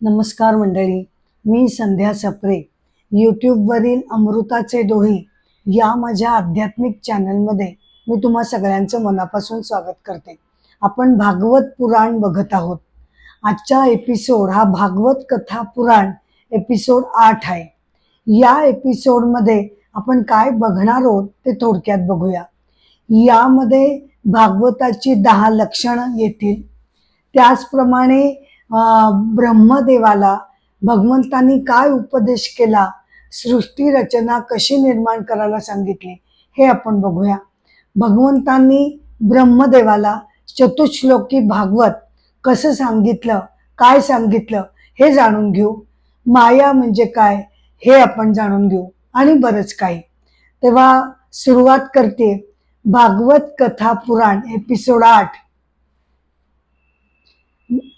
नमस्कार मंडळी, मी संध्या सप्रे. यूट्यूबवरील अमृताचे दोहे या माझ्या आध्यात्मिक चॅनलमध्ये मी तुम्हा सगळ्यांचं मनापासून स्वागत करते. आपण भागवत पुराण बघत आहोत. आजचा एपिसोड हा भागवत कथा पुराण एपिसोड 8 आहे. या एपिसोडमध्ये आपण काय बघणार आहोत ते थोडक्यात बघूया. यामध्ये भागवताची 10 लक्षणं येतील. त्याचप्रमाणे ब्रह्मदेवाला भगवंतांनी काय उपदेश केला, सृष्टी रचना कशी निर्माण करायला सांगितली हे आपण बघूया. भगवंतांनी ब्रह्मदेवाला चतुश्लोकी भागवत कसं सांगितलं, काय सांगितलं हे जाणून घेऊ. माया म्हणजे काय हे आपण जाणून घेऊ आणि बरंच काही. तेव्हा सुरुवात करते भागवत कथा पुराण एपिसोड 8.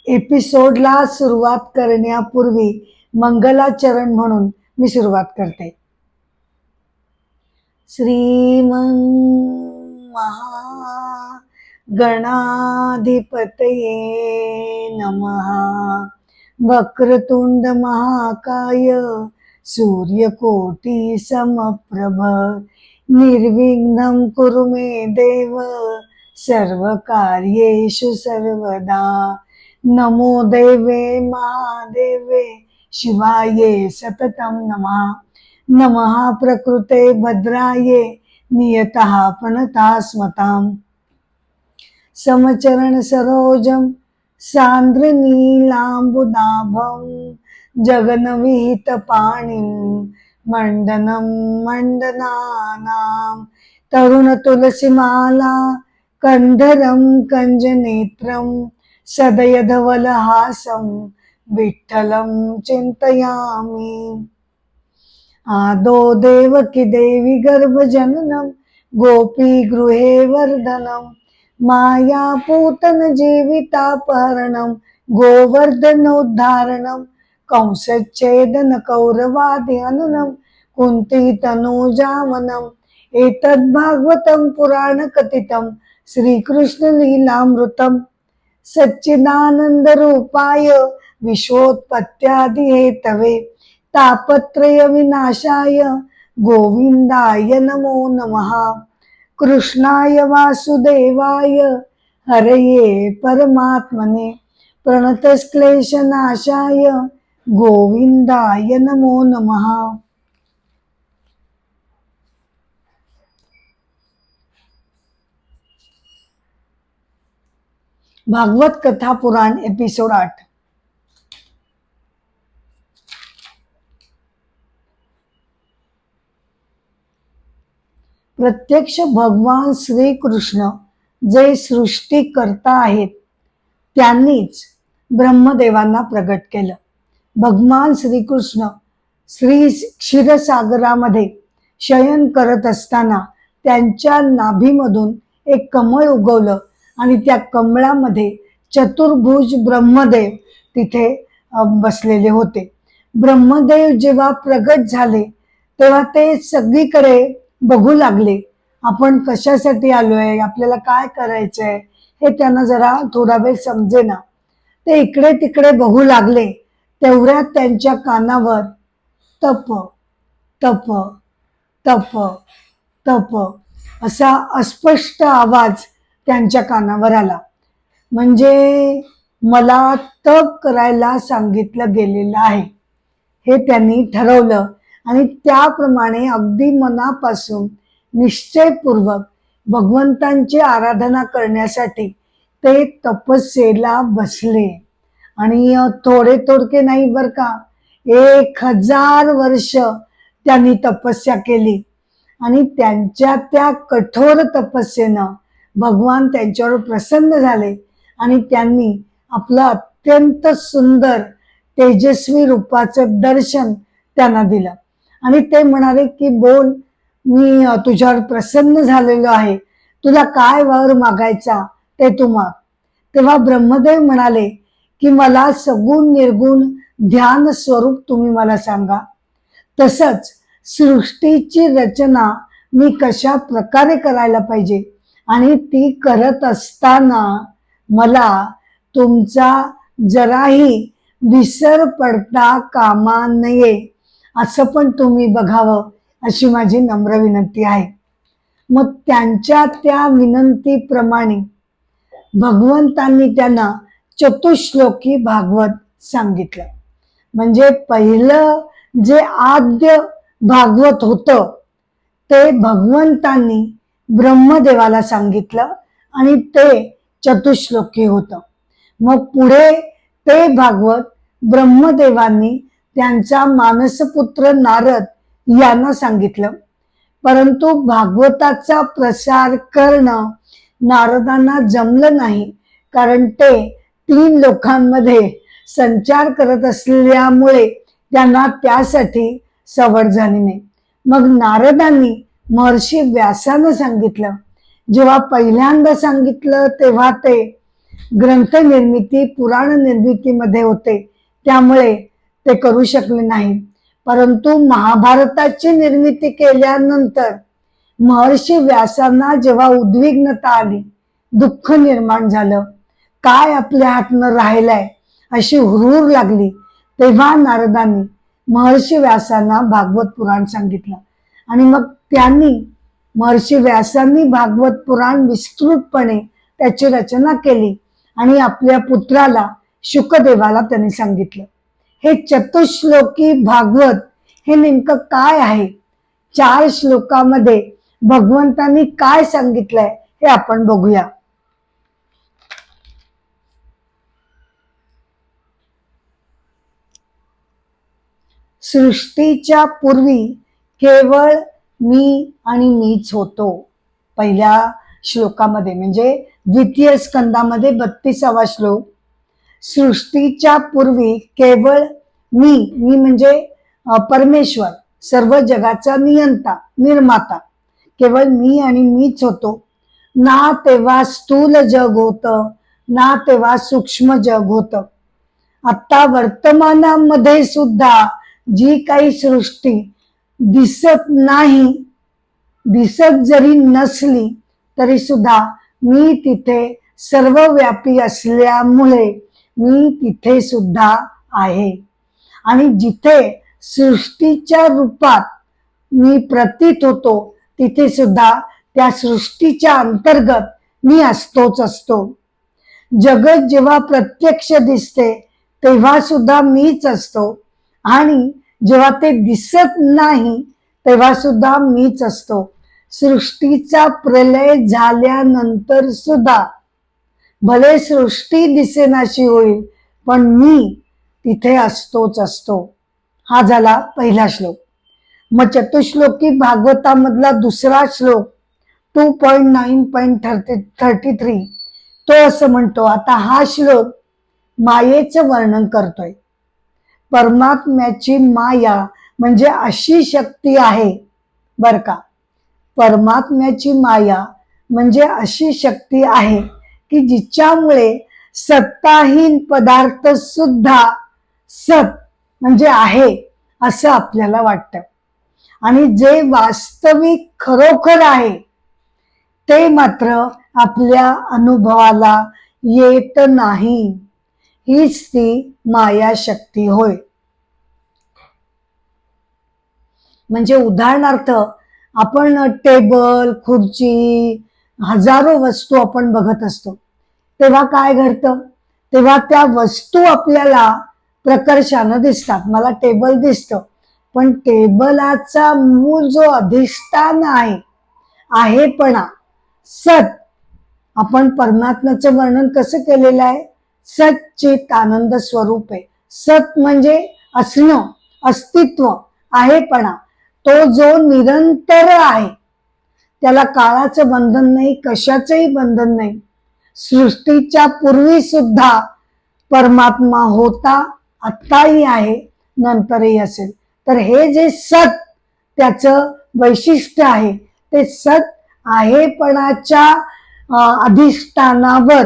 एपिसोडला सुरुवात करण्यापूर्वी मंगलाचरण म्हणून मी सुरुवात करते. श्रीमं महागणाधिपतये नमः. वक्रतुंड महाकाय सूर्यकोटी समप्रभ. निर्विघ्नं कुरु मे देव सर्वकार्येषु सर्वदा. नमो देवे महादेवे शिवाये सततं नमः. नमः प्रकृते भद्राये नियतः प्रणता स्मताम्. समचरण सरोजं सान्द्र नीलाम्बुदाभं. जगन्विहित पाणिं मण्डनं मण्डनानां. तरुण तुलसीमाला कंधरं कंजनेत्रं. सदयधवलहासं विठ्ठलं चिन्तयामि. आदो देवकी देवी गर्भजननं गोपी गृहे वर्धनं. मायापूतन जीवितापहरणं गोवर्धनोद्धारणं. कंसच्छेदन कौरवादि हननं कुन्ती तनूजावनं. एतद्भागवतं पुराणकथितं श्रीकृष्ण लीलामृतम्. सच्चिदानंद रूपाय विश्वोत्पत्त्यादि हेतवे. तापत्रय विनाशाय गोविंदाय नमो नमः. कृष्णाय वासुदेवाय हरये परमात्मने. प्रणतक्लेशनाशाय गोविंदाय नमो नमः. भागवत कथा पुराण एपिसोड 8. प्रत्यक्ष भगवान श्रीकृष्ण जे सृष्टी करता आहेत त्यांनीच ब्रह्मदेवांना प्रगट केलं. भगवान श्रीकृष्ण श्री क्षीरसागरामध्ये शयन करत असताना त्यांच्या नाभीमधून एक कमळ उगवलं आणि त्या कमळामध्ये चतुर्भुज ब्रह्मदेव तिथे बसलेले होते. ब्रह्मदेव जेव्हा प्रगट झाले तेव्हा ते सगळीकडे बघू लागले. आपण कशासाठी आलोय, आपल्याला काय करायचंय हे त्यांना जरा थोडा वेळ समजेना. ते इकडे तिकडे बघू लागले. तेवढ्यात त्यांच्या कानावर तप तप तप तप असा अस्पष्ट आवाज त्यांच्या कानावर आला. म्हणजे मला तप करायला सांगितलं गेलेलं आहे हे त्यांनी ठरवलं आणि त्याप्रमाणे अगदी मनापासून निश्चयपूर्वक भगवंतांची आराधना करण्यासाठी ते तपस्येला बसले. आणि थोडे थोडके नाही बर का, 1000 वर्ष त्यांनी तपस्या केली. आणि त्यांच्या त्या कठोर तपस्येनं भगवान त्यांच्यावर प्रसन्न झाले आणि त्यांनी आपलं अत्यंत सुंदर तेजस्वी रूपाचं दर्शन त्यांना दिलं. आणि ते म्हणाले की बोल, मी तुझ्यावर प्रसन्न झालेलो आहे, तुला काय वर मागायचा ते तू माग. तेव्हा ब्रह्मदेव म्हणाले की मला सगुण निर्गुण ध्यान स्वरूप तुम्ही मला सांगा. तसंच सृष्टीची रचना मी कशा प्रकारे करायला पाहिजे आणि ती करत असताना मला तुमचा जराही विसर पडता कामा नये असं पण तुम्ही बघावं अशी माझी नम्र विनंती आहे. मग त्यांच्या त्या विनंतीप्रमाणे भगवंतांनी त्यांना चतुश्लोकी भागवत सांगितलं. म्हणजे पहिलं जे आद्य भागवत होतं ते भगवंतांनी ब्रह्मदेवाला सांगितलं आणि ते चतुश्लोकी होतं. मग पुढे ते भागवत ब्रह्मदेवांनी त्यांचा मानसपुत्र नारद यांना सांगितलं. परंतु भागवताचा प्रसार करणं नारदांना जमलं नाही, कारण ते 3 लोकांमध्ये संचार करत असल्यामुळे त्यांना त्यासाठी सवड झाली नाही. मग नारदांनी महर्षी व्यासानं सांगितलं. जेव्हा पहिल्यांदा सांगितलं तेव्हा ते ग्रंथ निर्मिती पुराण निर्मितीमध्ये होते, त्यामुळे ते करू शकले नाही. परंतु महाभारताची निर्मिती केल्यानंतर महर्षी व्यासांना जेव्हा उद्विग्नता आली, दुःख निर्माण झालं, काय आपल्या हातनं राहिलंय अशी हुरूर लागली, तेव्हा नारदांनी महर्षी व्यासांना भागवत पुराण सांगितलं. आणि मग त्यांनी महर्षी व्यासांनी भागवत पुराण विस्तृतपणे त्याची रचना केली आणि आपल्या पुत्राला शुकदेवाला त्यांनी सांगितलं. हे चतुश्लोकी भागवत हे नेमकं काय आहे, 4 श्लोकामध्ये भगवंतांनी काय सांगितलंय हे आपण बघूया. सृष्टीच्या पूर्वी केवळ मी आणि मीच होतो. पहिल्या श्लोकामध्ये म्हणजे द्वितीय स्कंदामध्ये 32वा श्लोक. सृष्टीच्या पूर्वी केवळ मी म्हणजे परमेश्वर, सर्व जगाचा नियंता निर्माता, केवळ मी आणि मीच होतो. ना तेव्हा स्थूल जग होतं, ना तेव्हा सूक्ष्म जग होतं. आता वर्तमानामध्ये सुद्धा जी काही सृष्टी दिसत नाही, दिसत जरी नसली तरी सुद्धा मी तिथे सर्वव्यापी असल्यामुळे मी तिथे सुद्धा आहे. आणि जिथे सृष्टीच्या रूपात मी प्रतीत होतो तिथे सुद्धा त्या सृष्टीच्या अंतर्गत मी असतोच असतो. जगत जेव्हा प्रत्यक्ष दिसते तेव्हा सुद्धा मीच असतो आणि जेव्हा ते दिसत नाही तेव्हा सुद्धा मीच असतो. सृष्टीचा प्रलय झाल्यानंतर सुद्धा भले सृष्टी दिसेनाशी होईल पण मी तिथे असतोच असतो. हा झाला पहिला श्लोक. मग चतुश्लोकी भागवतामधला दुसरा श्लोक 2.9.33 तो असं म्हणतो. आता हा श्लोक मायेचं वर्णन करतोय. परमात्म्याची माया म्हणजे अशी शक्ती आहे बर का. परमात्म्याची माया म्हणजे अशी शक्ती आहे की जिच्यामुळे सत्ताहीन पदार्थ सुद्धा सत म्हणजे आहे असं आपल्याला वाटतं. आणि जे वास्तविक खरोखर आहे ते मात्र आपल्या अनुभवाला येत नाही. हीच ती माया शक्ती होय. म्हणजे उदाहरणार्थ आपण टेबल, खुर्ची, हजारो वस्तू आपण बघत असतो, तेव्हा काय घडतं, तेव्हा त्या वस्तू आपल्याला प्रकर्षानं दिसतात. मला टेबल दिसतं, पण टेबलाचा मूळ जो अधिष्ठान आहेपणा, सत, आपण परमात्म्याचं वर्णन कसं केलेलं आहे, सच्चित आनंद स्वरूप आहे. सत म्हणजे असणं, अस्तित्व, आहेपणा, तो जो निरंतर आहे, त्याला काळाचं बंधन नाही, कशाचंही बंधन नाही. सृष्टीच्या पूर्वी सुद्धा परमात्मा होता, आत्ताही आहे, नंतरही असेल. तर हे जे सत त्याचं वैशिष्ट्य आहे ते सत आहेपणाच्या अधिष्ठानावर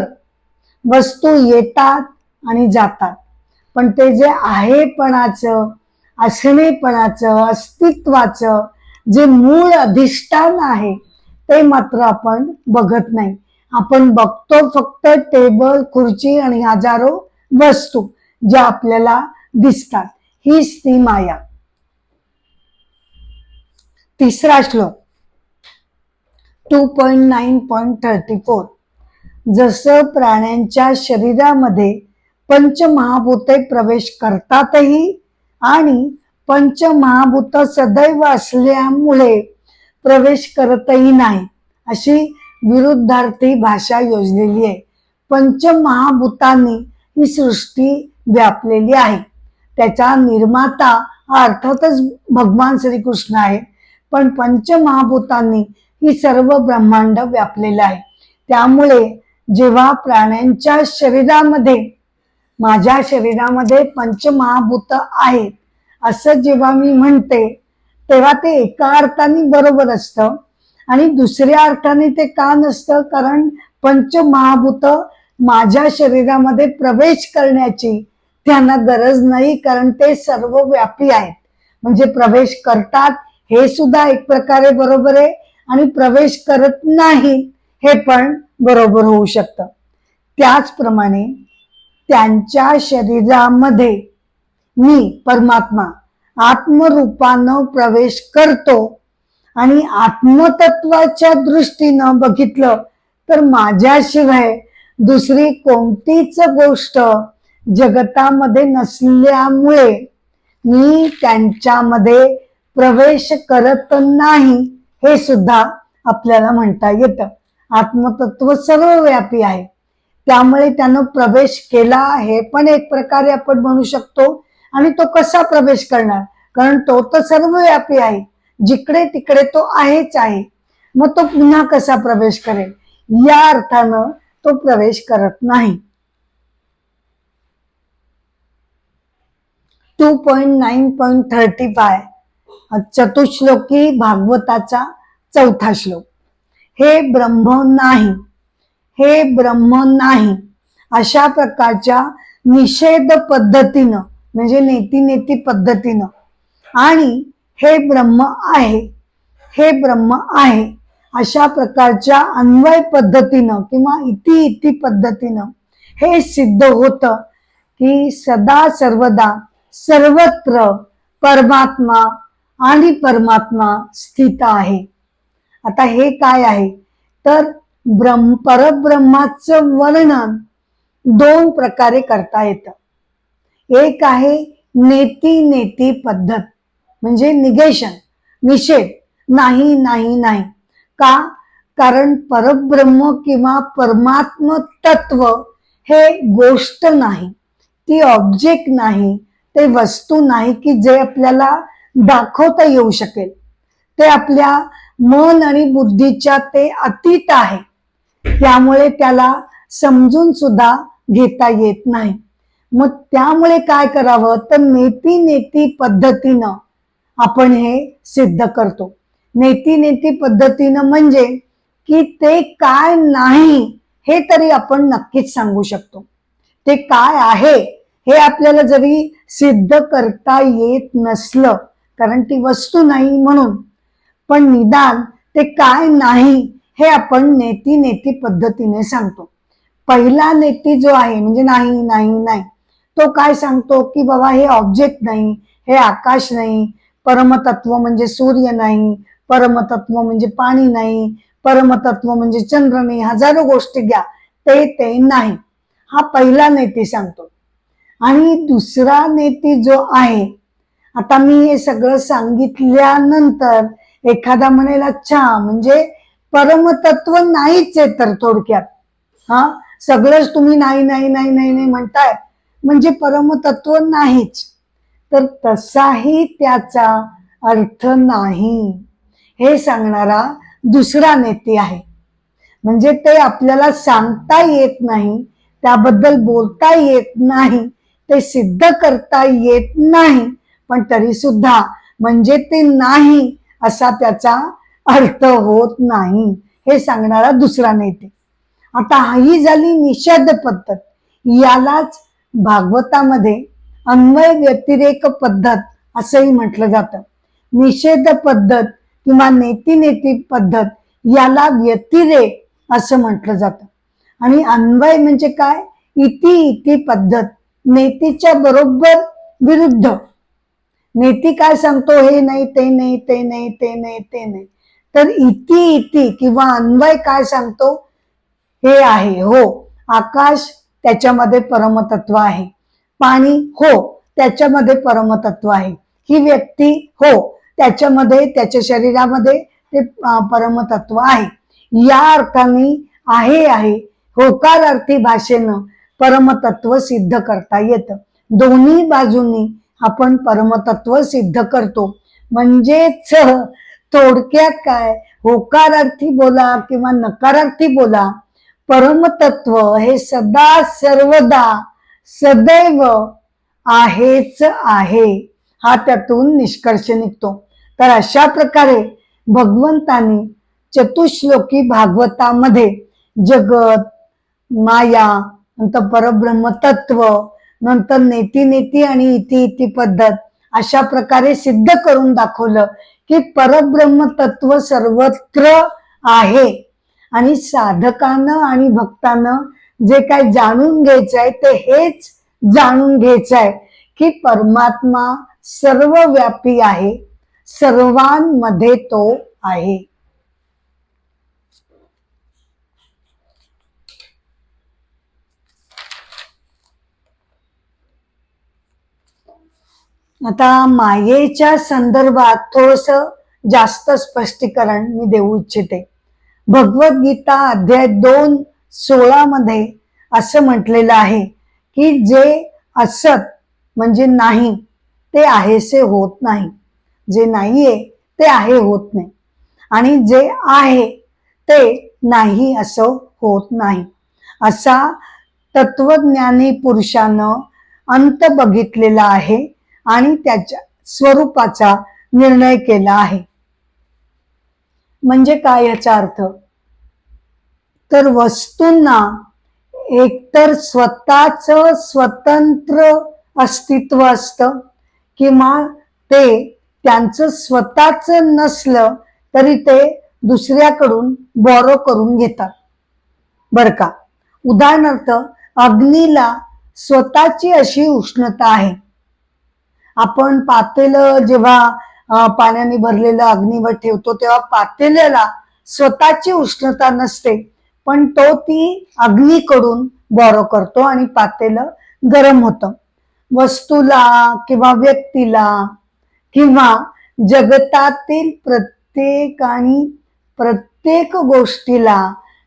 वस्तू येतात आणि जातात. पण ते जे आहेपणाचं, असणेपणाचं, अस्तित्वाचं जे मूळ अधिष्ठान आहे ते मात्र आपण बघत नाही. आपण बघतो फक्त टेबल, खुर्ची आणि हजारो वस्तू. ज्या आपल्याला दिसतात, हीच ती माया. तिसरा श्लोक 2.9.34. जसं प्राण्यांच्या शरीरामध्ये पंचमहाभूते प्रवेश करतातही आणि पंचमहाभूत सदैव असल्यामुळे प्रवेश करतही नाही, अशी विरुद्धार्थी भाषा योजलेली आहे. पंचमहाभूतांनी ही सृष्टी व्यापलेली आहे. त्याचा निर्माता हा अर्थातच भगवान श्रीकृष्ण आहे, पण पंचमहाभूतांनी ही सर्व ब्रह्मांड व्यापलेलं आहे. त्यामुळे जेव्हा प्राण्यांच्या शरीरामध्ये, माझ्या शरीरामध्ये पंचमहाभूत आहेत असं जेव्हा मी म्हणते, तेव्हा ते एका अर्थाने बरोबर असतं आणि दुसऱ्या अर्थाने ते का नसतं, कारण पंचमहाभूत माझ्या शरीरामध्ये प्रवेश करण्याची त्यांना गरज नाही, कारण ते सर्वव्यापी आहेत. म्हणजे प्रवेश करतात हे सुद्धा एक प्रकारे बरोबर आहे आणि प्रवेश करत नाही हे पण बरोबर होऊ शकतं. त्याचप्रमाणे त्यांच्या शरीरामध्ये मी परमात्मा आत्मरूपानं प्रवेश करतो आणि आत्मतत्वाच्या दृष्टीनं बघितलं तर माझ्याशिवाय दुसरी कोणतीच गोष्ट जगतामध्ये नसल्यामुळे मी त्यांच्यामध्ये प्रवेश करत नाही हे सुद्धा आपल्याला म्हणता येतं. आत्मतत्व सर्वव्यापी आहे, त्यामुळे त्यानं प्रवेश केला हे पण एक प्रकारे आपण म्हणू शकतो. आणि तो कसा प्रवेश करणार, कारण तो तर सर्वव्यापी आहे, जिकडे तिकडे तो आहेच आहे. मग तो पुन्हा कसा प्रवेश करेल, या अर्थानं तो प्रवेश करत नाही. 2.9.35 चतुश्लोकी भागवताचा 4था श्लोक. हे ब्रह्म नाही, हे ब्रह्म नाही अशा प्रकारच्या निषेध पद्धतीनं, म्हणजे नेती पद्धतीनं, आणि हे ब्रह्म आहे, हे ब्रह्म आहे अशा प्रकारच्या अन्वय पद्धतीनं किंवा इति पद्धतीनं हे सिद्ध होतं की सदा सर्वदा सर्वत्र परमात्मा आणि परमात्मा स्थित आहे. आता हे काय आहे तर परब्रह्माचं वर्णन दोन प्रकारे करता येतं. एक आहे नेती पद्धत, म्हणजे निगेशन, निषेध, नाही नाही नाही. का, कारण परब्रह्म किंवा परमात्म तत्व हे गोष्ट नाही, ती ऑब्जेक्ट नाही, ते वस्तू नाही की जे आपल्याला दाखवता येऊ शकेल. ते आपल्या मन आणि बुद्धीच्या ते अतीत आहे, त्यामुळे त्याला समजून सुद्धा घेता येत नाही. मग त्यामुळे काय करावं तर नेती पद्धतीनं आपण हे सिद्ध करतो. नेती पद्धतीनं म्हणजे की ते काय नाही हे तरी आपण नक्कीच सांगू शकतो. ते काय आहे हे आपल्याला जरी सिद्ध करता येत नसलं, कारण ती वस्तू नाही म्हणून, पण निदान ते काय नाही हे आपण नेती पद्धतीने सांगतो. पहिला नेती जो आहे म्हणजे नाही नाही नाही, तो काय सांगतो की बाबा हे ऑब्जेक्ट नाही, हे आकाश नाही, परमतत्व म्हणजे सूर्य नाही, परमतत्व म्हणजे पाणी नाही, परमतत्व म्हणजे चंद्र नाही, हजारो गोष्टी घ्या, ते नाही. हा पहिला नेती सांगतो. आणि दुसरा नेती जो आहे, आता मी हे सगळं सांगितल्यानंतर एखादा म्हणेल अच्छा म्हणजे परमतत्व नाहीच आहे, तर थोडक्यात सगळंच तुम्ही नाही नाही नाही नाही नाही म्हणताय म्हणजे परमतत्व नाहीच, तर तसाही त्याचा अर्थ नाही हे सांगणारा दुसरा नेती आहे. म्हणजे ते आपल्याला सांगता येत नाही, त्याबद्दल बोलता येत नाही, ते सिद्ध करता येत नाही, पण तरी सुद्धा म्हणजे ते नाही असा त्याचा अर्थ होत नाही हे सांगणारा दुसरा नेती. आता ही झाली निषेध पद्धत. यालाच भागवतामध्ये अन्वय व्यतिरेक पद्धत असंही म्हटलं जातं. निषेध पद्धत किंवा नेती पद्धत याला व्यतिरेक असं म्हटलं जातं. आणि अन्वय म्हणजे काय, इति पद्धत नेतीच्या बरोबर विरुद्ध. नेती काय सांगतो, हे नाही, ते नाही, ते नाही, ते नाही, ते नाही. तर इति इति किंवा अन्वय काय सांगतो, हे आहे. हो, आकाश त्याच्यामध्ये परमतत्व आहे. पाणी, हो, त्याच्यामध्ये परमतत्व आहे. ही व्यक्ती, हो, त्याच्यामध्ये, त्याच्या शरीरामध्ये ते परमतत्व आहे. या अर्थाने आहे होकार अर्थी भाषेनं परमतत्व सिद्ध करता येतं. दोन्ही बाजूनी आपण परमतत्व सिद्ध करतो. म्हणजेच थोडक्यात काय, होकारार्थी बोला किंवा नकारार्थी बोला, परमतत्व हे सदा सर्वदा सदैव आहेच आहे, हा त्यातून निष्कर्ष निघतो. तर अशा प्रकारे भगवंतांनी चतुश्लोकी भागवतामध्ये जगत, माया, नंतर परब्रह्म तत्व, नंतर नेती नेती आणि इति इति पद्धत अशा प्रकारे सिद्ध करून दाखवलं की परब्रह्म तत्व सर्वत्र आहे. आणि साधकानं आणि भक्तानं जे काही जाणून घ्यायचंय ते हेच जाणून घ्यायचंय की परमात्मा सर्वव्यापी आहे, सर्वांमध्ये तो आहे. आता मायेच्या संदर्भात थोडस जास्त स्पष्टीकरण मी देऊ इच्छिते. भगवद्गीता अध्याय 2:16 मध्ये असं म्हटलेलं आहे की जे असत म्हणजे नाही ते आहेसे होत नाही, जे नाहीये ते आहे होत नाही, आणि जे आहे ते नाही असं होत नाही. असा तत्वज्ञानी पुरुषानं अंत बघितलेला आहे आणि त्याच्या स्वरूपाचा निर्णय केला आहे. म्हणजे काय याचा अर्थ, तर वस्तूंना एकतर स्वतःच स्वतंत्र अस्तित्व असतं किंवा ते त्यांचं स्वतःच नसलं तरी ते दुसऱ्याकडून बॉरो करून घेतात. बर का, उदाहरणार्थ अग्नीला स्वतःची अशी उष्णता आहे. आपण पातेलं जेव्हा पाण्याने भरलेलं अग्नीवर ठेवतो तेव्हा पातेल्याला स्वतःची उष्णता नसते, पण तो ती अग्नीकडून बॉरो करतो आणि पातेलं गरम होतं. वस्तूला किंवा व्यक्तीला किंवा जगतातील प्रत्येक गोष्टीला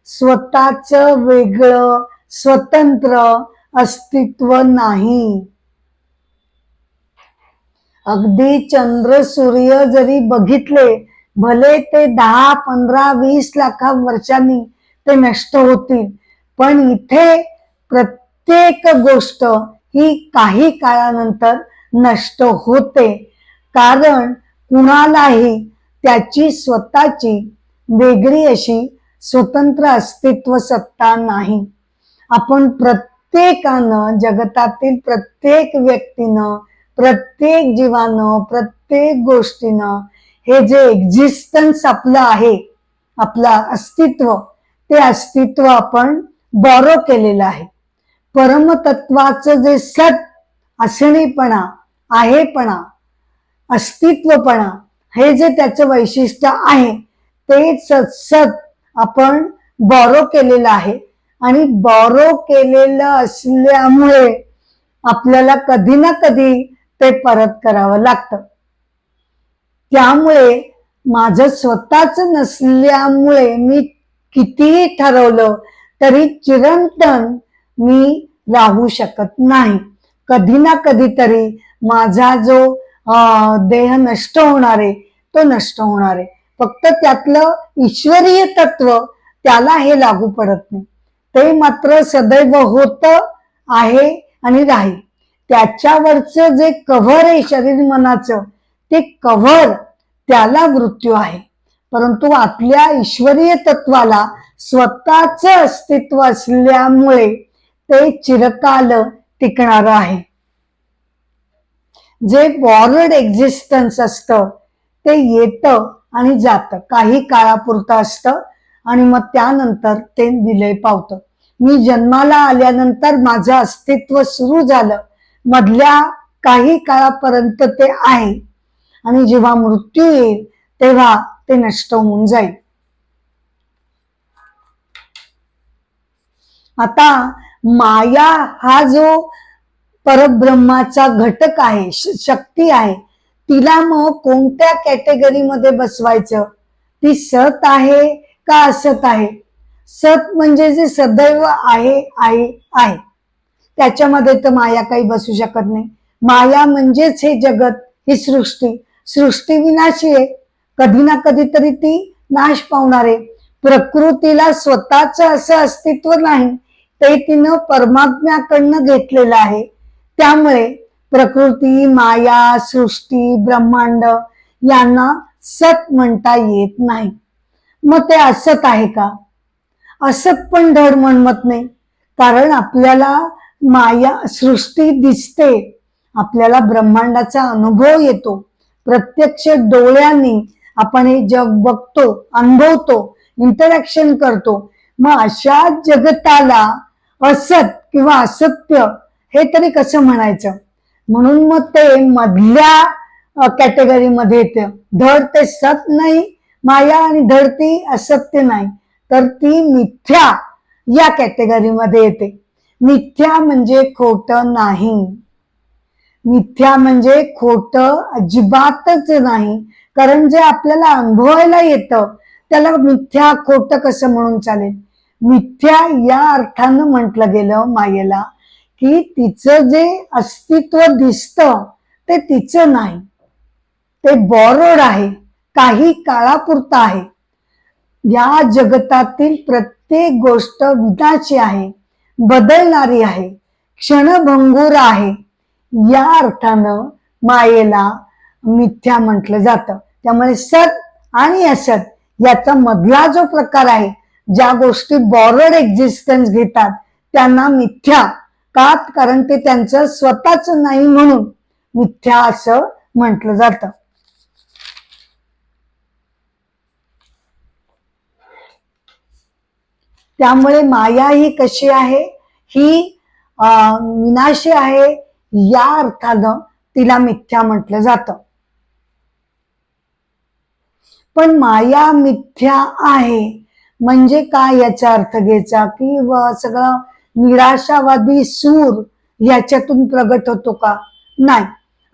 स्वतःच वेगळं स्वतंत्र अस्तित्व नाही. अगदी चंद्र सूर्य जरी बघितले, भले ते 10, 15, 20 लाख वर्षांनी ते नष्ट होतील, पण इथे प्रत्येक गोष्ट ही काही काळानंतर नष्ट होते, कारण कुणालाही त्याची स्वतःची वेगळी अशी स्वतंत्र अस्तित्व सत्ता नाही. आपण प्रत्येकानं, जगतातील प्रत्येक व्यक्तीनं, प्रत्येक जीवानं, प्रत्येक गोष्टीनं हे जे एक्झिस्टन्स आपलं आहे, आपलं अस्तित्व, ते अस्तित्व आपण बॉरो केलेलं आहे. परमतत्वाचं जे सत, असणेपणा, आहेपणा, अस्तित्वपणा, हे जे त्याचं वैशिष्ट्य आहे ते सत आपण बॉरो केलेलं आहे. आणि बॉरो केलेलं असल्यामुळे आपल्याला कधी ना कधी ते परत करावं लागतं. त्यामुळे माझं स्वतःच नसल्यामुळे मी कितीही ठरवलं तरी चिरंतन मी राहू शकत नाही. कधी ना कधीतरी माझा जो देह नष्ट होणार आहे तो नष्ट होणार आहे. फक्त त्यातलं ईश्वरीय तत्व त्याला हे लागू पडत नाही. ते मात्र सदैव होत आहे आणि राहील. त्याच्यावरचं जे कव्हर आहे शरीर मनाचं, ते कव्हर त्याला मृत्यू आहे, परंतु आपल्या ईश्वरीय तत्वाला स्वतःच अस्तित्व असल्यामुळे ते चिरकाल टिकणार आहे. जे बॉर्ड एक्झिस्टन्स असतं ते येतं आणि जातं, काही काळापुरतं असतं आणि मग त्यानंतर ते विलय पावतं. मी जन्माला आल्यानंतर माझं अस्तित्व सुरू झालं मधल्या काही काळापर्यंत ते आहे आणि जेव्हा मृत्यू येईल तेव्हा ते नष्ट होऊन जाईल. आता माया हा जो परब्रह्माचा घटक आहे, शक्ती आहे, तिला मग कोणत्या कॅटेगरीमध्ये बसवायचं? ती सत आहे का असत आहे? सत म्हणजे जे सदैव आहे आहे आहे, त्याच्यामध्ये तर माया काही बसू शकत नाही. माया म्हणजेच हे जगत, ही सृष्टी. सृष्टी विनाशी आहे, कधी ना कधीतरी ती नाश पावणार आहे. प्रकृतीला स्वतःच असं अस्तित्व नाही, ते तिनं परमात्म्याकडनं घेतलेलं आहे. त्यामुळे प्रकृती, माया, सृष्टी, ब्रह्मांड यांना सत म्हणता येत नाही. मग ते असत आहे का? असत पण धड म्हणत नाही, कारण आपल्याला माया सृष्टी दिसते, आपल्याला ब्रह्मांडाचा अनुभव येतो, प्रत्यक्ष डोळ्यांनी आपण हे जग बघतो, अनुभवतो, इंटरॅक्शन करतो. मग अशा जगताला असत किंवा असत्य हे तरी कसं म्हणायचं? म्हणून मग ते मधल्या कॅटेगरीमध्ये येतं. धड ते सत नाही माया आणि धड ती असत्य नाही, तर ती मिथ्या या कॅटेगरीमध्ये येते. मिथ्या म्हणजे खोटं नाही, मिथ्या म्हणजे खोटं अजिबातच नाही. कारण जे आपल्याला अनुभवायला येतं त्याला मिथ्या खोटं कसं म्हणून चालेल? मिथ्या या अर्थानं म्हटलं गेलं मायेला की तिचं जे अस्तित्व दिसतं ते तिचं नाही, ते बॉरोड आहे, काही काळापुरतं आहे. या जगतातील प्रत्येक गोष्ट विनाशी आहे, बदलणारी आहे, क्षणभंगूर आहे. या अर्थानं मायेला मिथ्या म्हटलं जातं. त्यामुळे सत आणि असत याचा मधला जो प्रकार आहे, ज्या गोष्टी बॉरोड एक्झिस्टन्स घेतात त्यांना मिथ्या का? कारण ते त्यांचं स्वतःच नाही म्हणून मिथ्या असं म्हटलं जातं. त्यामुळे माया ही कशी आहे? ही विनाशी आहे, या अर्थानं तिला मिथ्या म्हटलं जातं. पण माया मिथ्या आहे म्हणजे काय याचा अर्थ घ्यायचा की सगळं निराशावादी सूर याच्यातून प्रगट होतो का? नाही,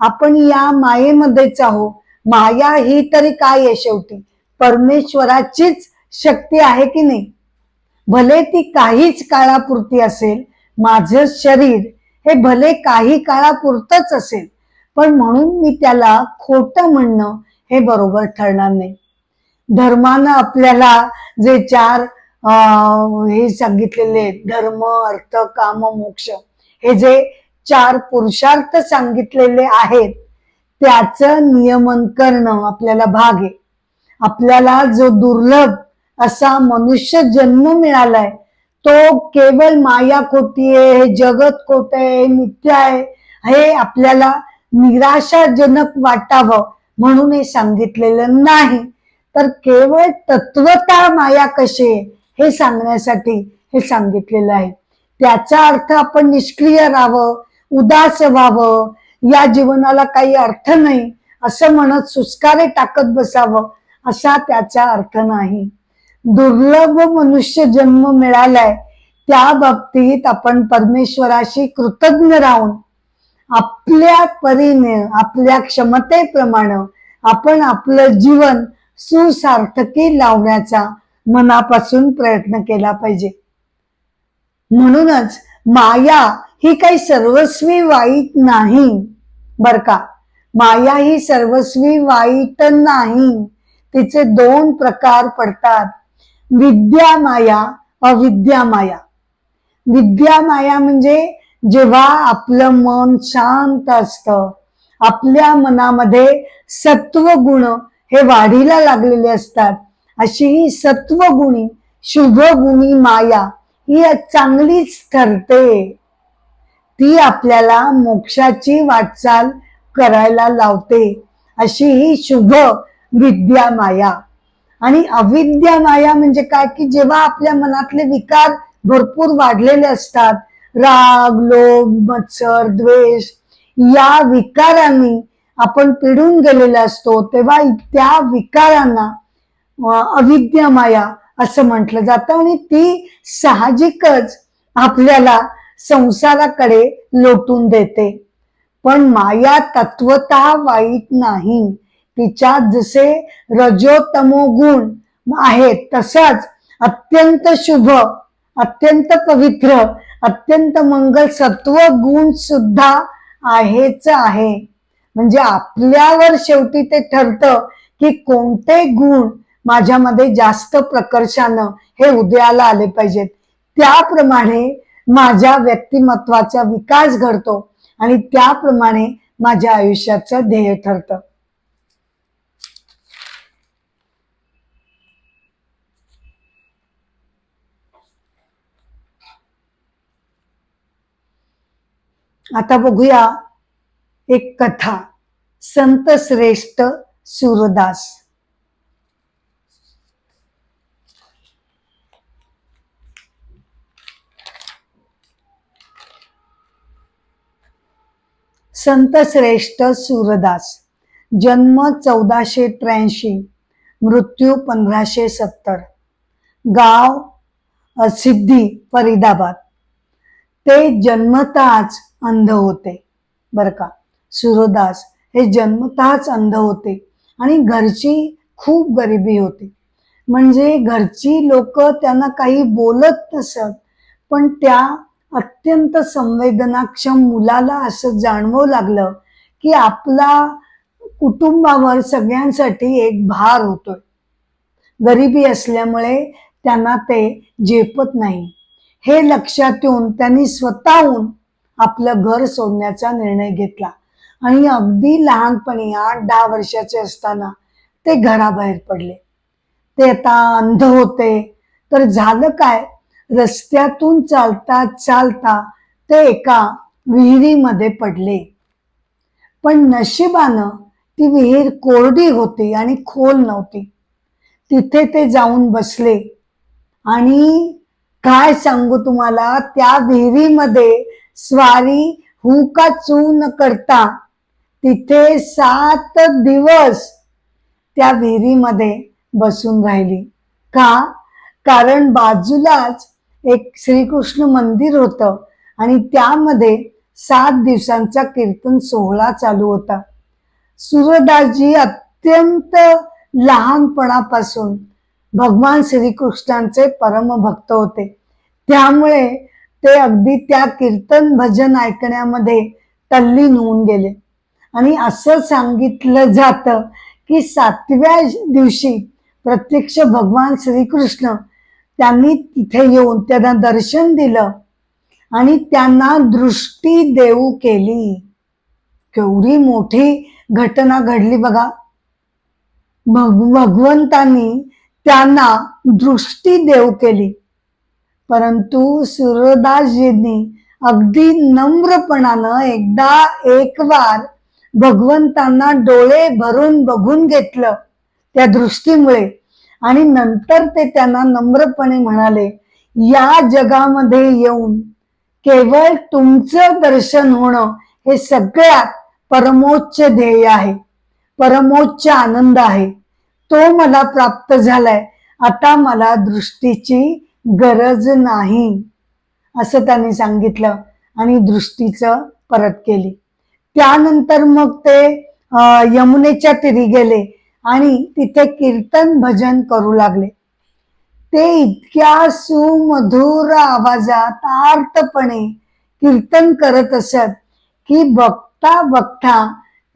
आपण या मायेमध्येच आहो. माया ही तरी काय आहे? शेवटी परमेश्वराचीच शक्ती आहे की नाही? भले ती काहीच काळापुरती असेल, माझं शरीर हे भले काही काळापुरतंच असेल, पण म्हणून मी त्याला खोटं म्हणणं हे बरोबर ठरणार नाही. धर्मानं आपल्याला जे चार हे सांगितलेले धर्म, अर्थ, काम, मोक्ष हे जे चार पुरुषार्थ सांगितलेले आहेत त्याचं नियमन करणं आपल्याला भाग आहे. आपल्याला जो दुर्लभ असा मनुष्य जन्म मिळालाय तो केवळ माया खोटी आहे, हे जगत खोट आहे, मिथ्या आहे, हे आपल्याला निराशाजनक वाटावं म्हणून हे सांगितलेलं नाही, तर केवळ तत्वता माया कशी आहे हे सांगण्यासाठी हे सांगितलेलं आहे. त्याचा अर्थ आपण निष्क्रिय राहावं, उदास व्हावं, या जीवनाला काही अर्थ नाही असं म्हणत सुस्कारे टाकत बसावं असा त्याचा अर्थ नाही. दुर्लभ मनुष्य जन्म मिळालाय त्या बाबतीत आपण परमेश्वराशी कृतज्ञ राहून आपल्या परीने, आपल्या क्षमतेप्रमाणे आपण आपलं जीवन सुसार्थकी लावण्याचा मनापासून प्रयत्न केला पाहिजे. म्हणूनच माया ही काही सर्वस्वी वाईट नाही बर का. माया ही सर्वस्वी वाईट नाही, तिचे दोन प्रकार पडतात, विद्या माया, अविद्या माया. विद्या माया म्हणजे जेव्हा आपलं मन शांत असतं, आपल्या मनामध्ये सत्व गुण हे वाढीला लागलेले असतात, अशी ही सत्वगुणी शुभगुणी माया ही चांगलीच ठरते. ती आपल्याला मोक्षाची वाटचाल करायला लावते, अशी ही शुभ विद्या माया. आणि अविद्या माया म्हणजे काय की जेव्हा आपल्या मनातले विकार भरपूर वाढलेले असतात, राग, लोभ, मत्सर, द्वेष या विकारांनी आपण पिढून गेलेला असतो, तेव्हा त्या विकारांना अविद्या माया असं म्हटलं जातं आणि ती साहजिकच आपल्याला संसाराकडे लोटून देते. पण माया तत्वतः वाईट नाही. तिच्यात जसे रजोतमो गुण आहेत तसाच अत्यंत शुभ, अत्यंत पवित्र, अत्यंत मंगल सत्व गुण सुद्धा आहेच आहे. म्हणजे आपल्यावर शेवटी ते ठरतं की कोणते गुण माझ्यामध्ये जास्त प्रकर्षानं हे उदयाला आले पाहिजेत. त्याप्रमाणे माझ्या व्यक्तिमत्वाचा विकास घडतो आणि त्याप्रमाणे माझ्या आयुष्याचं ध्येय ठरतं. आता बघूया एक कथा, संत श्रेष्ठ सूरदास. संत श्रेष्ठ सूरदास, जन्म 1483, मृत्यू 1570, गाव सिद्धी फरीदाबाद. ते जन्मतःच अंध होते बर का. सूरदास हे जन्मतःच अंध होते आणि घरची खूप गरिबी होती. म्हणजे घरची लोक त्यांना काही बोलत नसत, पण त्या अत्यंत संवेदनाक्षम मुलाला असं जाणवू लागलं की आपला कुटुंबावर सगळ्यांसाठी एक भार होतोय. गरिबी असल्यामुळे त्यांना ते झेपत नाही. हे लक्षात येऊन त्यांनी स्वतःहून आपलं घर सोडण्याचा निर्णय घेतला आणि अगदी लहानपणी 8-10 वर्षाचे असताना ते घराबाहेर पडले. ते आता अंध होते, तर झालं काय, रस्त्यातून चालता चालता ते एका विहिरीमध्ये पडले. पण नशिबानं ती विहीर कोरडी होती आणि खोल नव्हती. तिथे ते जाऊन बसले आणि काय सांगू तुम्हाला, त्या विहिरीमध्ये स्वारी हू का चू न करता तिथे 7 दिवस त्या विहिरीमध्ये बसून राहिली. का? कारण बाजूलाच एक श्रीकृष्ण मंदिर होतं आणि त्यामध्ये 7 दिवसांचा कीर्तन सोहळा चालू होता. सूरदासजी अत्यंत लहानपणापासून भगवान श्रीकृष्णांचे परमभक्त होते. त्यामुळे ते अगदी त्या कीर्तन भजन ऐकण्यामध्ये तल्लीन होऊन गेले. आणि असं सांगितलं जातं की 7व्या दिवशी प्रत्यक्ष भगवान श्रीकृष्ण त्यांनी तिथे येऊन त्यांना दर्शन दिलं आणि त्यांना दृष्टी देऊ केली. केवढी मोठी घटना घडली बघा. भगवंतांनी त्यांना दृष्टी देऊ केली. परंतु सूरदासजींनी अगदी नम्रपणानं एक वार भगवंतांना डोळे भरून बघून घेतलं त्या दृष्टीमुळे आणि नंतर ते त्यांना नम्रपणे म्हणाले, या जगामध्ये येऊन केवळ तुमचं दर्शन होणं हे सगळ्यात परमोच्च ध्येय आहे, परमोच्च आनंद आहे. तो मला प्राप्त झालाय. आता मला दृष्टीची गरज नाही असं त्यांनी सांगितलं आणि दृष्टीचं परत केली. त्यानंतर मग ते यमुनेच्या तीरी गेले आणि तिथे कीर्तन भजन करू लागले. ते इतक्या सुमधुर आवाजात आर्तपणे कीर्तन करत असत की बघता बघता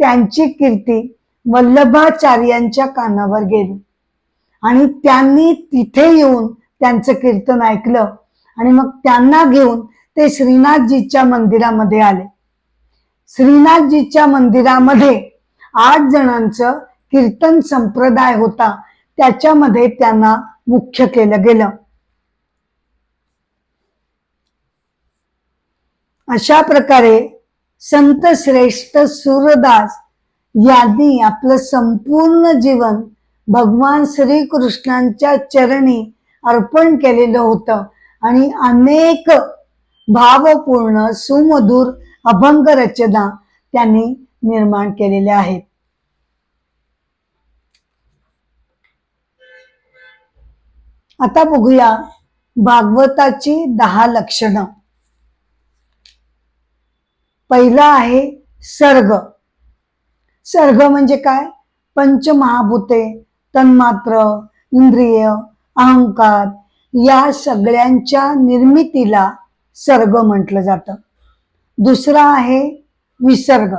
त्यांची कीर्ती वल्लभाचार्यांच्या कानावर गेली आणि त्यांनी तिथे येऊन त्यांचं कीर्तन ऐकलं आणि मग त्यांना घेऊन ते श्रीनाथजीच्या मंदिरामध्ये आले. श्रीनाथजीच्या मंदिरामध्ये 8 जणांचं कीर्तन संप्रदाय होता, त्याच्यामध्ये त्यांना मुख्य केलं गेलं. अशा प्रकारे संत श्रेष्ठ सूरदास यांनी आपलं संपूर्ण जीवन भगवान श्रीकृष्णांच्या चरणी अर्पण केलेलं होतं आणि अनेक भावपूर्ण सुमधुर अभंग रचना त्यांनी निर्माण केलेल्या आहेत. आता बघूया भागवताची 10 लक्षणं. पहिला आहे सर्ग. सर्ग म्हणजे काय? पंचमहाभूते, तन्मात्र, इंद्रिय, अहंकार या सगळ्यांच्या निर्मितीला सर्ग म्हटलं जातं. दुसरा आहे विसर्ग.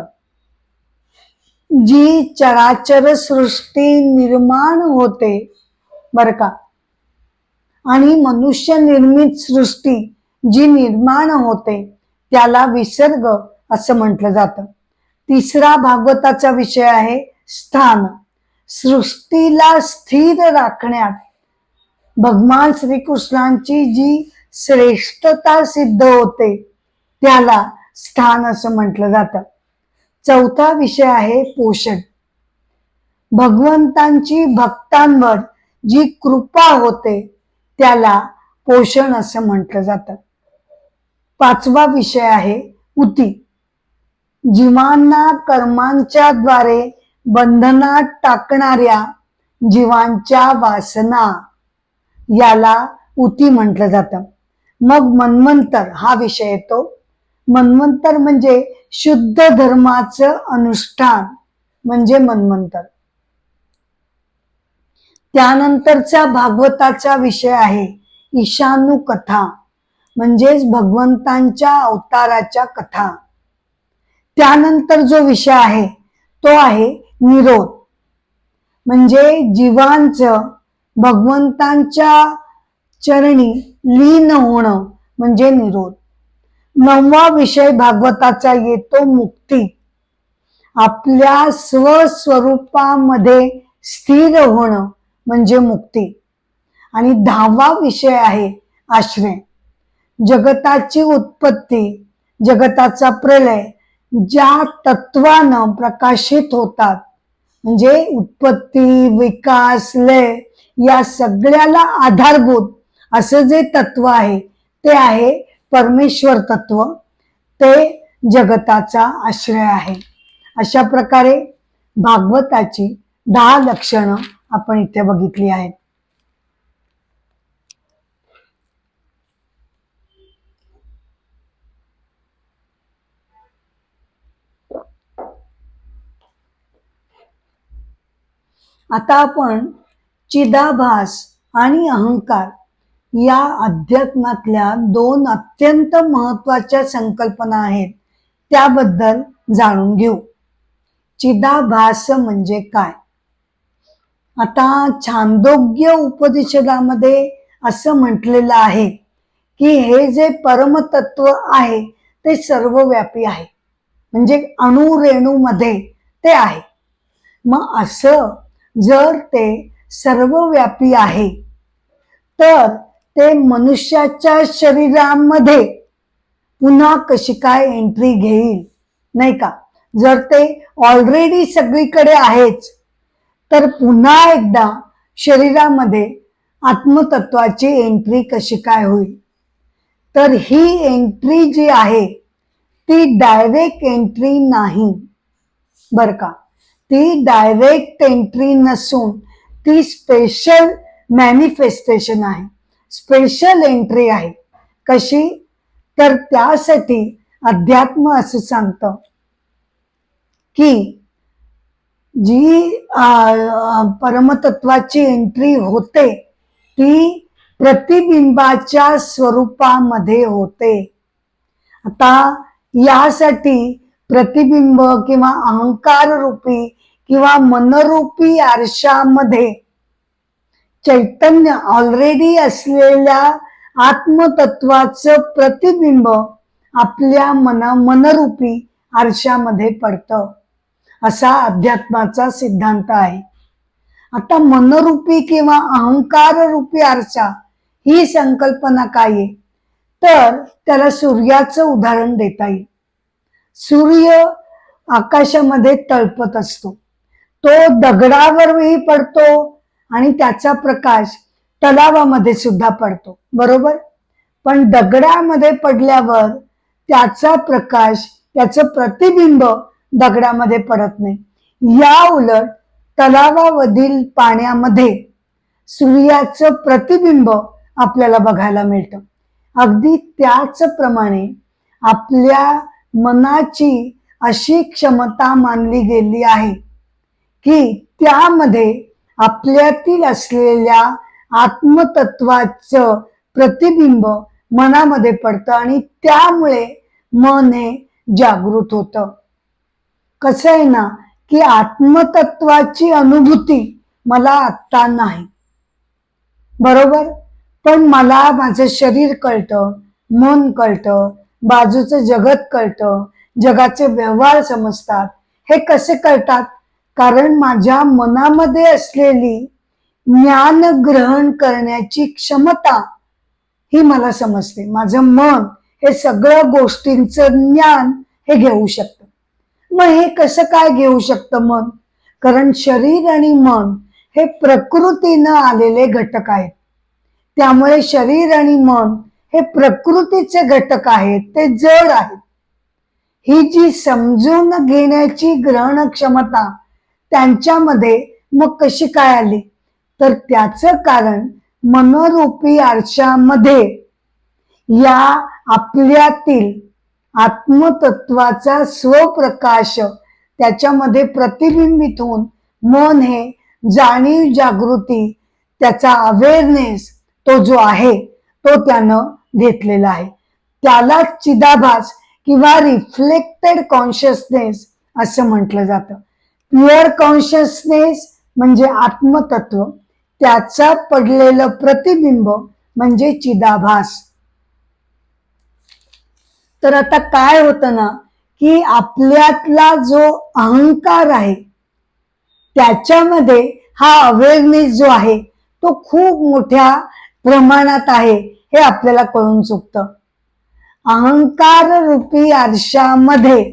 जी चराचर सृष्टी निर्माण होते बर का, आणि मनुष्य निर्मित सृष्टी जी निर्माण होते त्याला विसर्ग असं म्हटलं जातं. तिसरा भागवताचा विषय आहे स्थान. सृष्टीला स्थिर राखण्यात भगवान श्रीकृष्णांची जी श्रेष्ठता सिद्ध होते त्याला स्थान असं म्हटलं जातं. चौथा विषय आहे पोषण. भगवंतांची भक्तांवर जी कृपा होते त्याला पोषण असं म्हटलं जातं. पाचवा विषय आहे उती. जीवांना कर्मांच्या द्वारे बंधनात टाकणाऱ्या जीवांच्या वासना याला उती म्हटलं जातं. मग मन्वंतर हा विषय येतो. मन्वंतर म्हणजे शुद्ध धर्माचं अनुष्ठान म्हणजे मन्वंतर. त्यानंतरचा भागवताचा विषय आहे ईशानू कथा, म्हणजेच भगवंतांच्या अवताराच्या कथा. त्यानंतर जो विषय आहे तो आहे निरोध, म्हणजे जीवांचं भगवंतांच्या चरणी लीन होणं म्हणजे निरोध. 9वा विषय भागवताचा येतो मुक्ती. आपल्या स्वस्वरूपामध्ये स्थिर होणं म्हणजे मुक्ती. आणि 10वा विषय आहे आश्रय. जगताची उत्पत्ती, जगताचा प्रलय ज्या तत्वानं प्रकाशित होतात, म्हणजे उत्पत्ती, विकास, लय या सगळ्याला आधारभूत असं जे तत्व आहे ते आहे परमेश्वर तत्व. ते जगताचा आश्रय आहे. अशा प्रकारे भागवताची 10 लक्षणं आपण इथे बघितली आहेत. आता आपण चिदाभास आणि अहंकार या अध्यात्मातल्या 2 अत्यंत महत्वाच्या संकल्पना आहेत त्याबद्दल जाणून घेऊ. चिदाभास म्हणजे काय? आता छांदोग्य उपनिषदामध्ये असं म्हटलेलं आहे की हे जे परमतत्व आहे ते सर्वव्यापी आहे, म्हणजे अणुरेणूमध्ये ते आहे. मग असं जर ते सर्वव्यापी आहे तर ते मनुष्याच्या शरीरामध्ये पुन्हा कशी काय एंट्री घेईल, नाही का? जर ते ऑलरेडी सगळीकडे आहेच तर पुन्हा एकदा शरीरामध्ये आत्मतत्वाची एंट्री कशी काय होईल? तर ही एंट्री जी आहे ती डायरेक्ट एंट्री नाही बर का. ती डायरेक्ट एंट्री नसून ती स्पेशल मॅनिफेस्टेशन आहे, स्पेशल एंट्री आहे. कशी? तर त्यासाठी अध्यात्म असं सांगतं की जी परमतत्वाची एंट्री होते ती प्रतिबिंबाच्या स्वरूपामध्ये होते. आता यासाठी प्रतिबिंब किंवा अहंकार रूपी किंवा मनरूपी आरशामध्ये चैतन्य ऑलरेडी असलेल्या आत्मतत्वाचं प्रतिबिंब आपल्या मनरूपी आरशामध्ये पडतं, असा अध्यात्माचा सिद्धांत आहे. आता मनरूपी किंवा अहंकार रूपी आरसा ही संकल्पना काय आहे? तर त्याला सूर्याचं उदाहरण देता येईल. सूर्य आकाशामध्ये तळपत असतो, तो दगडावरही पडतो आणि त्याचा प्रकाश तलावामध्ये सुद्धा पडतो, बरोबर? पण दगडामध्ये पडल्यावर त्याचा प्रकाश, त्याचं प्रतिबिंब दगडामध्ये पडत नाही। या उलट तलावामधील पाण्यामध्ये सूर्याचं प्रतिबिंब आपल्याला बघायला मिळतं। अगदी त्याचप्रमाणे आपल्या मनाची अशी क्षमता मानली गेली आहे की त्यामध्ये आपल्यातील असलेल्या आत्मतत्वाचं प्रतिबिंब मनामध्ये पडतं आणि त्यामुळे मन हे जागृत होतं। कसं आहे ना की आत्मतत्वाची अनुभूती मला आत्ता नाही, बरोबर, पण मला माझं शरीर कळतं, मन कळतं, बाजूचं जगत कळतं, जगाचे व्यवहार समजतात। हे कसे कळतात? कारण माझ्या मनामध्ये असलेली ज्ञान ग्रहण करण्याची क्षमता ही मला समजते। माझं मन हे सगळ्या गोष्टींचं ज्ञान हे घेऊ शकतं। मग हे कसं काय घेऊ शकतं मन? कारण शरीर आणि मन हे प्रकृतीनं आलेले घटक आहेत। त्यामुळे शरीर आणि मन हे प्रकृतीचे घटक आहेत, ते जड आहेत। ही जी समजून घेण्याची ग्रहण क्षमता त्यांच्यामध्ये मग कशी काय आली? तर त्याचं कारण मनोरूपी आरशामध्ये या आपल्यातील आत्मतत्वाचा स्वप्रकाश त्याच्यामध्ये प्रतिबिंबित होऊन मन हे जाणीव जागृती, त्याचा अवेअरनेस तो जो आहे तो त्यानं घेतलेला आहे। त्याला चिदाभास किंवा रिफ्लेक्टेड कॉन्शियसनेस असं म्हटलं जातं। प्युअर कॉन्शियसनेस म्हणजे आत्मतत्व, त्याचा पडलेलं प्रतिबिंब म्हणजे चिदाभास। तर आता काय होतं ना की आपल्यातला जो अहंकार आहे त्याच्यामध्ये हा अवेअरनेस जो आहे तो खूप मोठ्या प्रमाणात आहे हे आपल्याला कळून चुकतं। अहंकार रूपी आरशामध्ये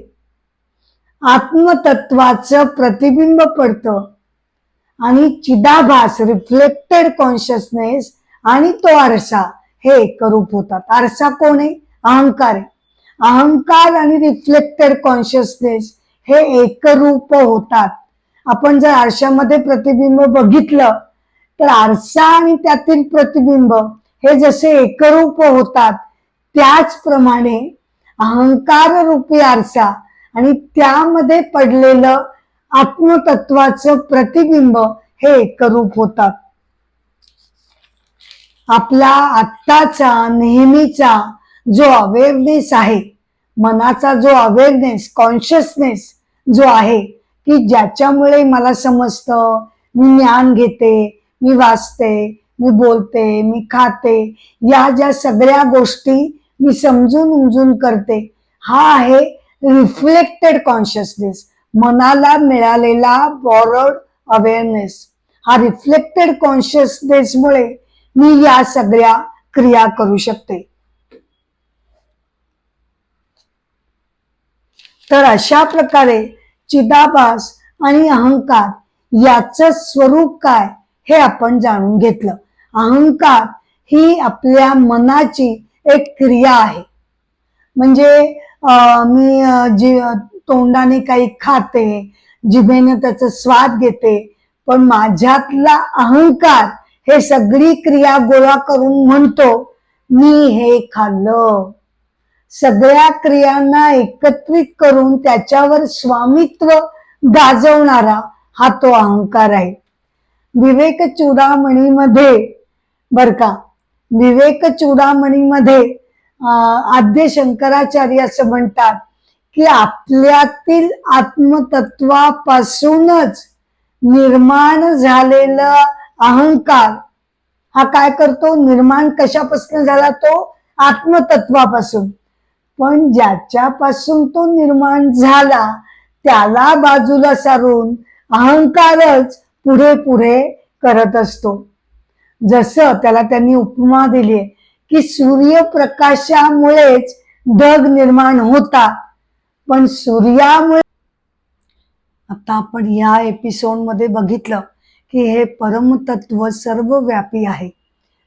आत्मतत्वाचं प्रतिबिंब पडतं आणि चिदाभास रिफ्लेक्टेड कॉन्शियसनेस आणि तो आरसा हे एकरूप होतात। आरसा कोण आहे? अहंकार आहे। अहंकार आणि रिफ्लेक्टेड कॉन्शियसनेस हे एकरूप होतात। आपण जर आरशामध्ये प्रतिबिंब बघितलं तर आरसा आणि त्यातील प्रतिबिंब हे जसे एकरूप होतात त्याचप्रमाणे अहंकार रूपी आरसा आणि त्यामध्ये पडलेलं आत्मतत्वाचं प्रतिबिंब हे एकरूप होतात। आपला आत्ताचा नेहमीचा जो अवेअरनेस आहे, मनाचा जो अवेअरनेस कॉन्शियसनेस जो आहे की ज्याच्यामुळे मला समजतं, मी ज्ञान घेते, मी वाचते, मी बोलते, मी खाते, या ज्या सगळ्या गोष्टी मी समजून उमजून करते, हा आहे रिफ्लेक्टेड कॉन्शियसनेस, मनाला मिळालेला बॉरोड अवेअरनेस। हा रिफ्लेक्टेड कॉन्शियसनेसमुळे मी या सगळ्या क्रिया करू शकते। तर अशा प्रकारे चिदाभास आणि अहंकार याचं स्वरूप काय हे आपण जाणून घेतलं। अहंकार ही आपल्या मनाची एक क्रिया आहे। म्हणजे मी तोंडाने काही खाते, जिभेने त्याचा स्वाद घेते, पण माझ्यातला अहंकार हे सगळी क्रिया गोळा करून म्हणतो मी हे खाल्लं। सगळ्या क्रियांना एकत्रित करून त्याच्यावर स्वामित्व गाजवणारा हा तो अहंकार आहे। विवेक चूडामणीमध्ये बर का, विवेक चूडामणीमध्ये आद्य शंकराचार्य असं म्हणतात की आपल्यातील आत्मतत्वापासूनच निर्माण झालेला अहंकार हा काय करतो? निर्माण कशापासून झाला? तो आत्मतत्वापासून। पण ज्याच्यापासून तो निर्माण झाला त्याला बाजूला सारून अहंकारच पुढे पुढे करत असतो। जसं त्याला त्यांनी उपमा दिली की सूर्यप्रकाशामुळेच ढग निर्माण होतात, पण सूर्यामुळे आता आपण या एपिसोडमध्ये बघितलं की हे परमतत्व सर्वव्यापी आहे।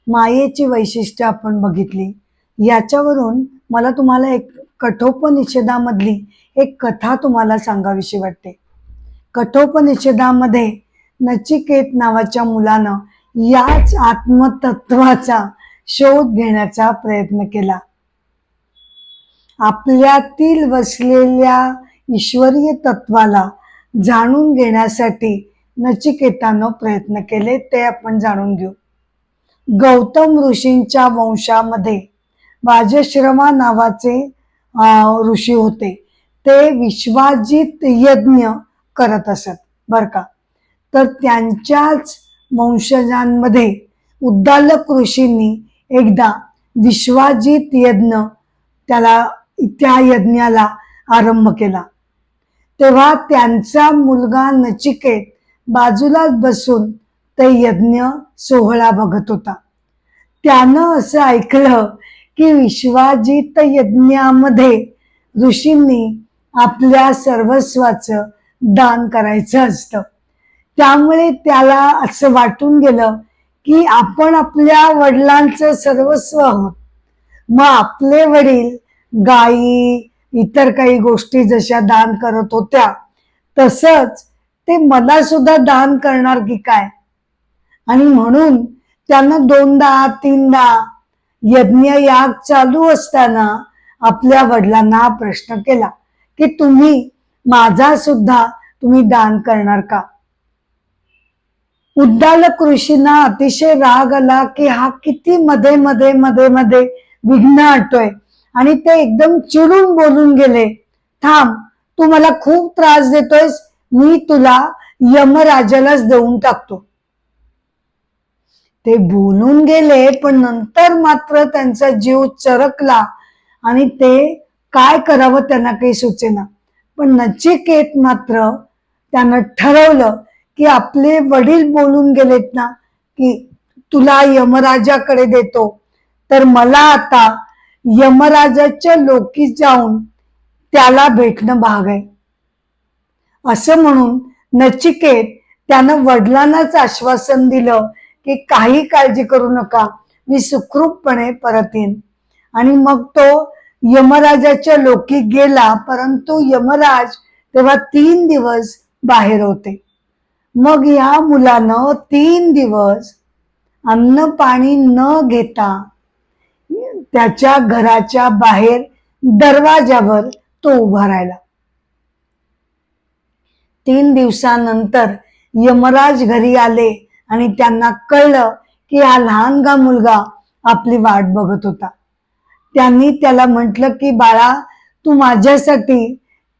मायेची वैशिष्ट्य आपण बघितली। याच्यावरून मला तुम्हाला एक कठोपनिषदामधली एक कथा तुम्हाला सांगावीशी वाटते. कठोपनिषदामध्ये नचिकेत नावाच्या मुलानं याच आत्मतत्वाचा शोध घेण्याचा प्रयत्न केला. आपल्यातील वसलेल्या ईश्वरीय तत्वाला जाणून घेण्यासाठी नचिकेतानं प्रयत्न केले, ते आपण जाणून घेऊ. गौतम ऋषींच्या वंशामध्ये वाजश्रवा नावाचे ऋषी होते. ते विश्वाजित यज्ञ करत असत बर का. तर त्यांच्याच वंशजांमध्ये उद्दालक ऋषींनी एकदा विश्वाजित यज्ञ त्या यज्ञाला आरंभ केला. तेव्हा त्यांचा मुलगा नचिकेत बाजूलाच बसून ते यज्ञ सोहळा बघत होता. त्यानं असं ऐकलं की विश्वाजित यज्ञामध्ये ऋषींनी आपल्या सर्वस्वाचं दान करायचं असतं. त्यामुळे त्याला असं वाटून गेलं की आपण आपल्या वडिलांचं सर्वस्व आहोत. मग आपले वडील गायी इतर काही गोष्टी जशा दान करत होत्या तसंच ते मला सुद्धा दान करणार की काय. आणि म्हणून त्यानं 2दा 3दा यज्ञ याग चालू असताना आपल्या वडिलांना प्रश्न केला की तुम्ही माझा सुद्धा तुम्ही दान करणार का. उद्दालक ऋषींना अतिशय राग आला की हा किती मध्ये मध्ये मध्ये मध्ये विघ्न आणतोय. आणि ते एकदम चिडून बोलून गेले, थांब, तू मला खूप त्रास देतोयस, मी तुला यमराजालाच देऊन टाकतो. ते बोलून गेले, पण नंतर मात्र त्यांचा जीव चरकला आणि ते काय करावं त्यांना काही सुचेना. पण नचिकेत मात्र त्यानं ठरवलं की आपले वडील बोलून गेलेत ना की तुला यमराजाकडे देतो, तर मला आता यमराजाच्या लोकी जाऊन त्याला भेटणं भाग आहे. असं म्हणून नचिकेत त्यानं वडिलांनाच आश्वासन दिलं की काही काळजी करू नका, मी सुखरूपपणे परत येईन. आणि मग तो यमराजाच्या लोकी गेला. परंतु यमराज तेव्हा 3 दिवस बाहेर होते. मग या मुलानं 3 दिवस अन्न पाणी न घेता त्याच्या घराच्या बाहेर दरवाजावर तो उभा राहिला. 3 दिवसानंतर यमराज घरी आले आणि त्यांना कळलं की हा लहानगा मुलगा आपली वाट बघत होता. त्यांनी त्याला म्हटलं की बाळा, तू माझ्यासाठी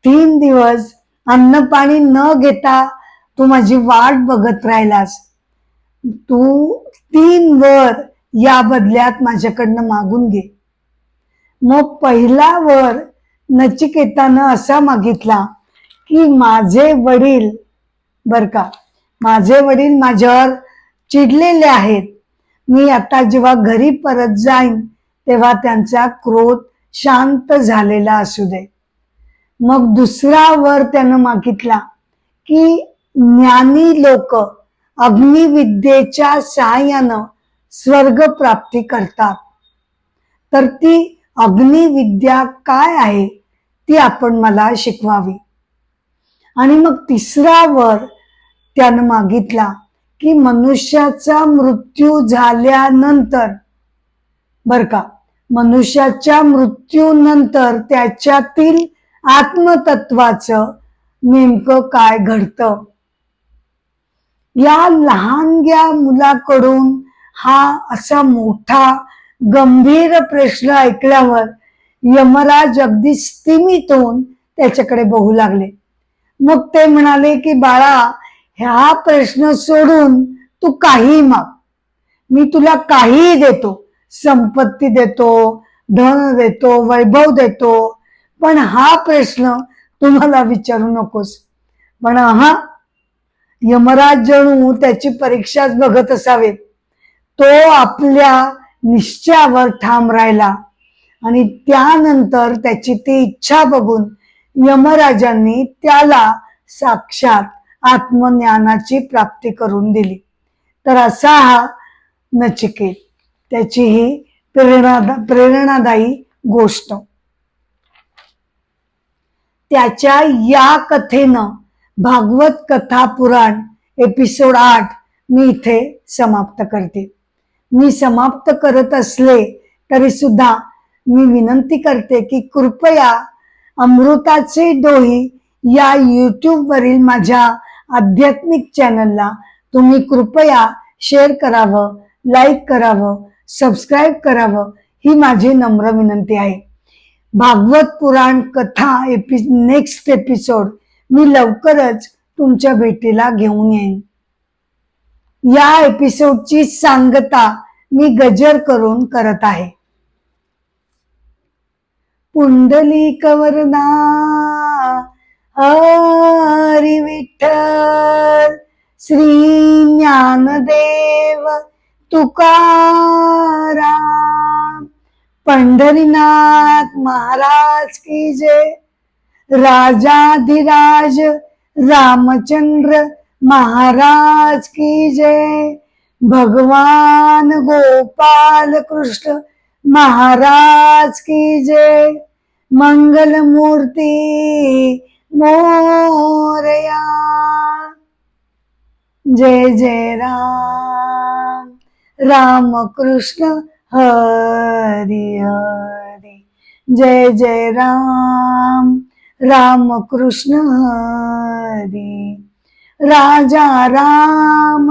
3 दिवस अन्न पाणी न घेता तू माझी वाट बघत राहिलास, तू 3 वर या बदल्यात माझ्याकडनं मागून घे. मग पहिला वर नचिकेतानं असा मागितला की माझे वडील बर का, माझे वडील माझ्यावर चिडलेले आहेत, मी आता जेव्हा घरी परत जाईन तेव्हा त्यांचा क्रोध शांत झालेला असू दे. मग दुसरा वर त्यानं मागितला की ज्ञानी लोक अग्निविद्येच्या सहाय्यानं स्वर्ग प्राप्ती करतात, तर ती अग्निविद्या काय आहे ती आपण मला शिकवावी. आणि मग तिसरा वर त्यानं मागितला की मनुष्याचा मृत्यू झाल्यानंतर बर का, मनुष्याच्या मृत्यूनंतर त्याच्यातील आत्मतत्वाचं नेमकं काय घडतं. या लहानग्या मुलाकडून हा असा मोठा गंभीर प्रश्न ऐकल्यावर यमराज अगदी स्तिमित होऊन त्याच्याकडे बघू लागले. मग ते म्हणाले की बाळा, ह्या प्रश्न सोडून तू काही माग, मी तुला काहीही देतो, संपत्ती देतो, धन देतो, वैभव देतो, पण हा प्रश्न तुम्हाला विचारू नकोस. पण यमराज जणू त्याची परीक्षाच बघत असावेत. तो आपल्या निश्चयावर ठाम राहिला आणि त्यानंतर त्याची ती इच्छा बघून यमराजांनी त्याला साक्षात आत्मज्ञानाची प्राप्ती करून दिली. तर असा हा नचिकेत, त्याची ही प्रेरणादायी गोष्ट. त्याच्या या कथेनं भागवत कथा पुराण एपिसोड 8 मी इथे समाप्त करते. मी समाप्त करत असले तरी सुद्धा मी विनंती करते की कृपया अमृताचे डोही या YouTube वरील माझ्या आध्यात्मिक चॅनलला तुम्ही कृपया शेअर करावं, लाईक करावं, सबस्क्राईब करावं ही माझी नम्र विनंती आहे. भागवत पुराण कथा नेक्स्ट एपिसोड मी लवकरच तुमच्या भेटीला घेऊन येईन. या एपिसोडची सांगता मी गजर करून करत आहे. पुंडलिक वरदा हरी विठ्ठल, श्री ज्ञानदेव तुकाराम, पंढरीनाथ महाराज की जय, राजाधिराज रामचंद्र महाराज की जय, भगवान गोपाल कृष्ण महाराज की जय, मंगल मूर्ति मोरया, जय जय राम, राम कृष्ण हरि हरि, जय जय राम, राम कृष्ण हरि, राजा राम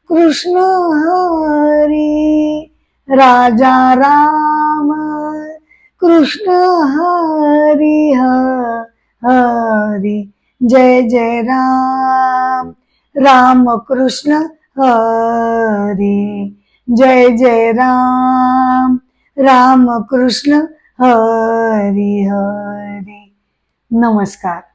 कृष्ण हरि, राजा राम कृष्ण हरि हरि, जय जय राम, राम कृष्ण हरि, जय जय राम, राम कृष्ण हरि हरि. नमस्कार.